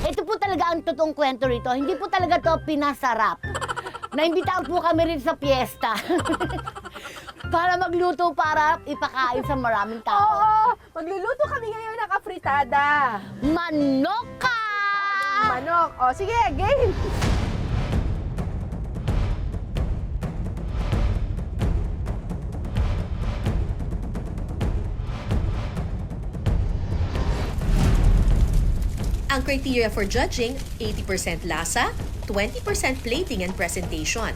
Ito po talaga ang totoong kwento rito. Hindi po talaga to pinasarap. Naimbitahan po kami rin sa piyesta. Para magluto para ipakain sa maraming tao. Oo! Magluluto kami ngayon ng afritada. Manok ka! Manok. O, sige, game! Ang criteria for judging, 80% lasa, 20% plating and presentation.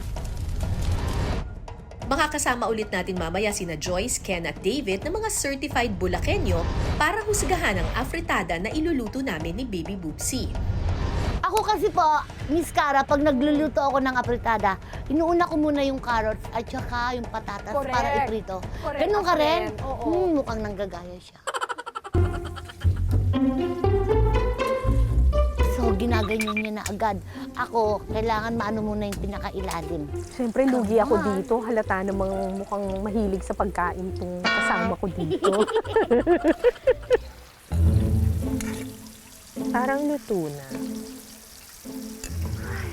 Makakasama ulit natin mamaya sina Joyce, Ken at David na mga certified Bulakenyo para husgahan ang afritada na iluluto namin ni Baby Boopsie. Ako kasi po, Miss Cara, pag nagluluto ako ng apritada, inuuna ko muna yung carrots at saka yung patatas Correct. para iprito. Correct, Ganun ka rin? Oo. Mukhang nanggagaya siya. So, ginaganyan niya na agad. Ako, kailangan maano muna yung pinakailalim. Siyempre, lugi ako dito. Halata namang mukhang mahilig sa pagkain tong kasama ko dito. Parang luto na. Ay.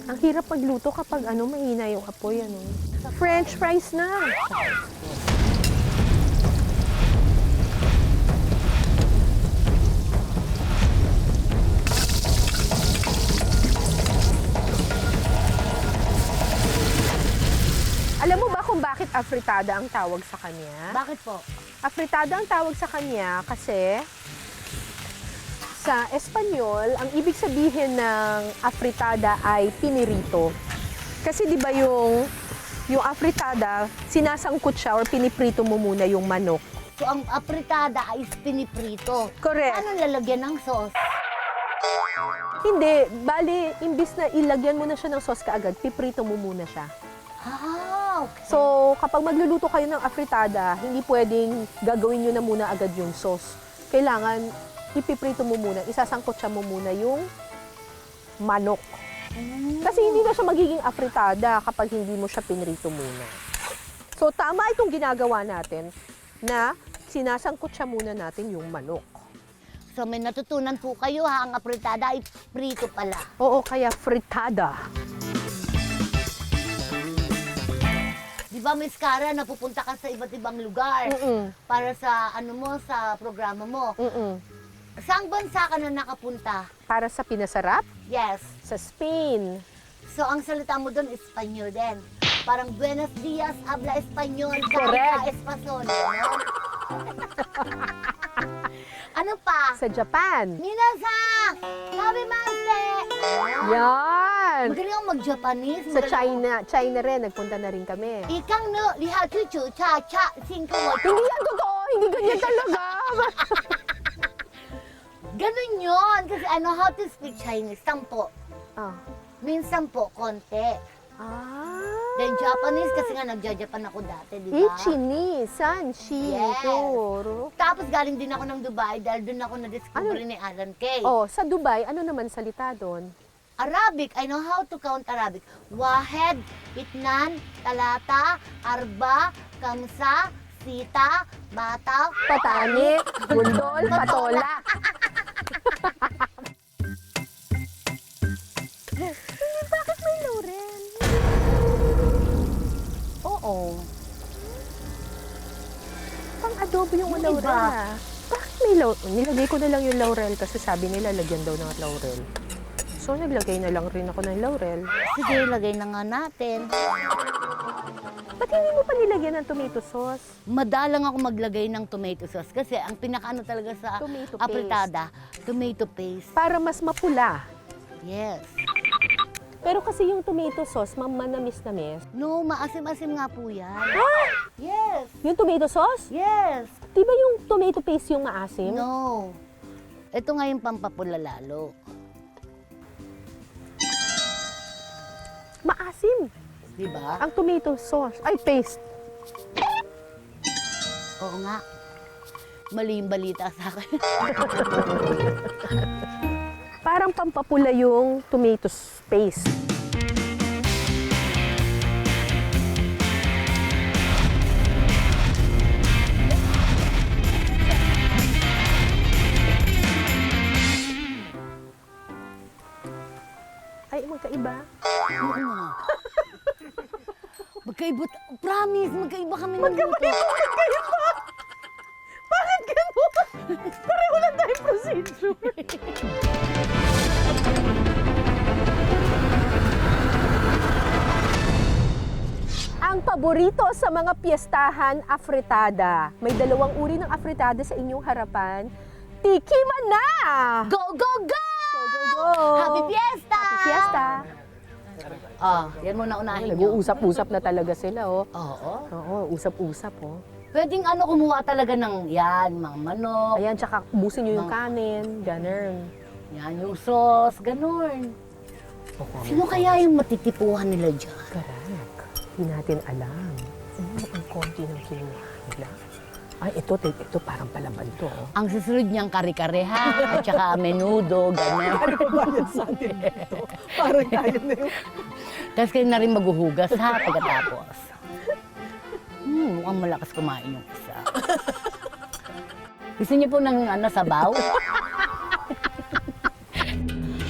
Ang hirap magluto kapag mahina yung apoy. French fries na. Alam mo ba kung bakit afritada ang tawag sa kanya? Bakit po? Afritada ang tawag sa kanya kasi sa Espanyol, ang ibig sabihin ng afritada ay pinirito. Kasi di ba yung afritada, sinasangkot siya or piniprito mo muna yung manok. So, ang apritada ay piniprito. Correct. Paano lalagyan ng sauce? Hindi, bali, imbis na ilagyan mo na siya ng sauce kaagad, piprito mo muna siya. Ah, okay. So, kapag magluluto kayo ng afritada, hindi pwedeng gagawin nyo na muna agad yung sauce. Kailangan, ipiprito mo muna, isasangkot siya mo muna yung manok. Kasi hindi na siya magiging afritada kapag hindi mo siya pinrito muna. So, tama itong ginagawa natin na sinasangkot siya muna natin yung manok. So, may natutunan po kayo ha, ang apritada ay prito pala. Oo, kaya fritada. Di ba, Miss Cara, napupunta ka sa iba't ibang lugar para sa sa programa mo. Saang bansa ka na nakapunta? Para sa pinasarap, Yes. sa Spain. So, ang salita mo doon, Espanyol din. Parang Buenos Dias, habla Espanyol, Correct. Espasol. Ano pa? Sa Japan. Minasan! Sabimaste! Yan! Magaling akong mag-Japanese. Sa China rin, nagpunta na rin kami. Ikang no, liha chuchu, cha cha, singko mo. Hindi yan totoo! Hindi ganyan talaga! Ganun yun. Kasi I know how to speak Chinese. Sampo. ah. Minsan po, konti. Then Japanese, kasi nga nagja-Japan ako dati, di ba? Ichini, sanshi, Yes. koro. Tapos galing din ako ng Dubai dahil doon ako na-discover ni Alan Kay. Oh, sa Dubai, ano naman salita doon? Arabic, I know how to count Arabic. Wahed, itnan, talata, arba, kamsa, sita, bata, Patani, bundol, patola. Bakit may laurel? Oo. Pang adobo yung Yung laurel iba. ah. Bakit may laurel? Nilagay ko na lang yung laurel kasi sabi nila lagyan daw ng laurel. So naglagay na lang rin ako ng laurel. Sige, lagay na nga natin. Ba't hindi mo pa nilagyan ng tomato sauce? Madalang ako maglagay ng tomato sauce kasi ang pinakaano talaga sa Tomato paste. apritada, tomato paste. Para mas mapula. Yes. Pero kasi yung tomato sauce, manamis-namis. No, maasim-asim nga po yan. Ah! Yes. Yung tomato sauce? Yes. Di ba yung tomato paste yung maasim? No. Ito nga yung pampapula lalo. Maasim. Di ba? Ang tomato sauce. Ay, paste. Oo nga. Mali yung balita sa akin. Parang pampapula yung tomato paste. Ay, magkaiba. Oo nga. Magkaiba, promise, magkaiba kami ng luto. Magkaiba! Bakit ganun? Pareho lang tayong procedure. Ang paborito sa mga piyestahan, afritada. May dalawang uri ng afritada sa inyong harapan. Tikiman na! Go, go, go! Go, go, go! Happy Fiesta! Happy Fiesta! Yan muna unahin nyo. Nag-uusap-usap na talaga sila, oh. Oo. Oo, usap-usap, oh. Pwedeng kumuha talaga ng yan, mga manok, Ayan, tsaka busin nyo yung kanin, ganun. yan, yung sauce, ganun. Sino kaya yung matitipuhan nila dyan? Correct. Hindi natin alam. Ang konti ng kinuha nila. Ay, ito parang palaban to. Oh. Ang susunod niyang kare-kare ha, at saka menudo, ganun. Parang tayo na yun. Tapos kayo na rin maghuhugas ha, pagkatapos. Mukhang malakas kumain yung isa. Gusto niyo po ng sabaw?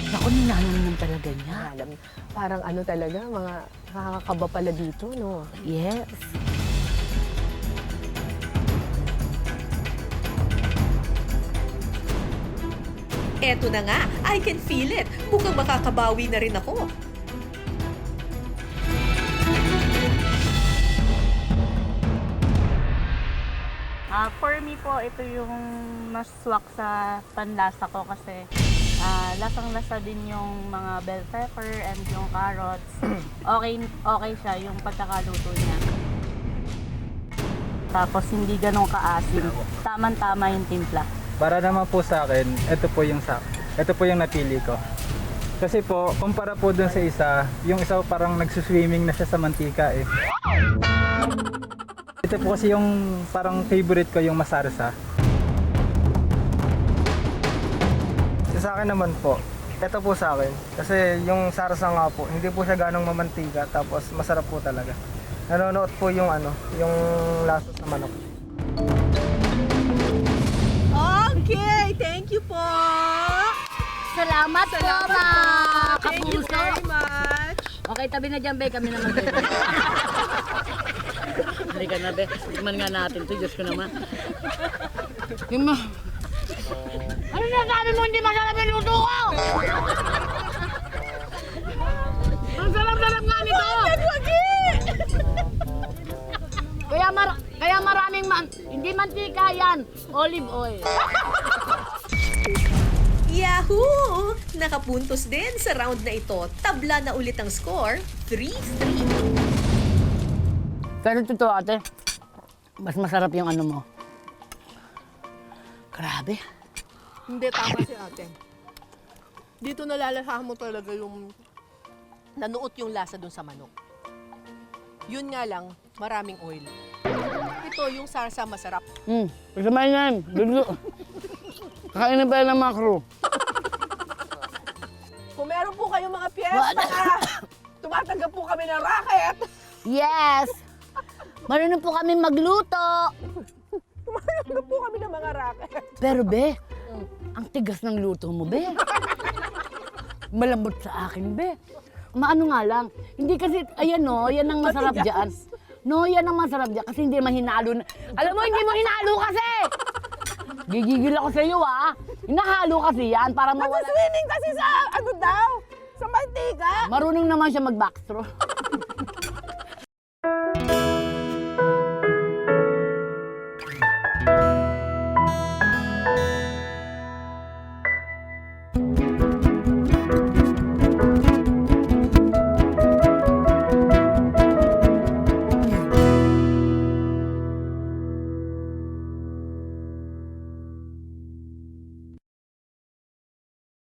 Naku, ninanam talaga niya. Alam, parang talaga, mga nakakakaba pala dito, no? Yes. Eto na nga, I can feel it. Mukhang makakabawi na rin ako. For me po, ito yung mas swak sa panlasa ko kasi lasang-lasa din yung mga bell pepper and yung carrots. Okay siya yung pagkakaluto niya. Tapos hindi ganun kaasim. Tama-tama yung timpla. Para naman po sa akin, ito po yung napili ko. Kasi po, kumpara po dun sa isa, yung isa parang nagsuswimming na siya sa mantika eh. Ito po kasi yung parang favorite ko, yung masarsa. Sa akin naman po, ito po sa akin. Kasi yung sarsa nga po, hindi po siya ganong mamantika, tapos masarap po talaga. Nanonood po yung yung lasa sa manok. Okay, thank you po! Salamat po, mga kapuso. much! Okay, tabi na dyan, Be. Kami naman, Be. Halika na, Be. Tigman nga natin ito. Diyos ko naman. Yung ano na sabi mo, hindi masarap yung luto ko? Ang sarap-sarap nga nito! Kaya maraming hindi mantika yan, olive oil. Yahoo! Nakapuntos din sa round na ito. Tabla na ulit ang score, 3-3. Pero totoo, ate, mas masarap yung mo. Grabe. Hindi, tama si ate. Dito nalalasahan mo talaga yung nanuot yung lasa dun sa manok. Yun nga lang, maraming oil. Ito, yung sarsa masarap. Kasamahin yan. Dulo. Kakainin pa yan ng mga crew. Kung meron po kayong mga piyesta, tumatanggap po kami ng racket. Yes! Marunong po kami magluto. Tumatanggap po kami ng mga racket. Pero, Be, ang tigas ng luto mo, Be. Malambot sa akin, Be. Maano nga lang, hindi kasi, ayan no, yan ang masarap dyan. No, yan ang masarap dyan kasi hindi naman hinalo na. Alam mo, hindi mo hinalo kasi! Gigigil ako sa iyo, ha? Hinahalo kasi yan para mawala. Swimming kasi sa, sa mantika. Marunong naman siya mag-backstroke.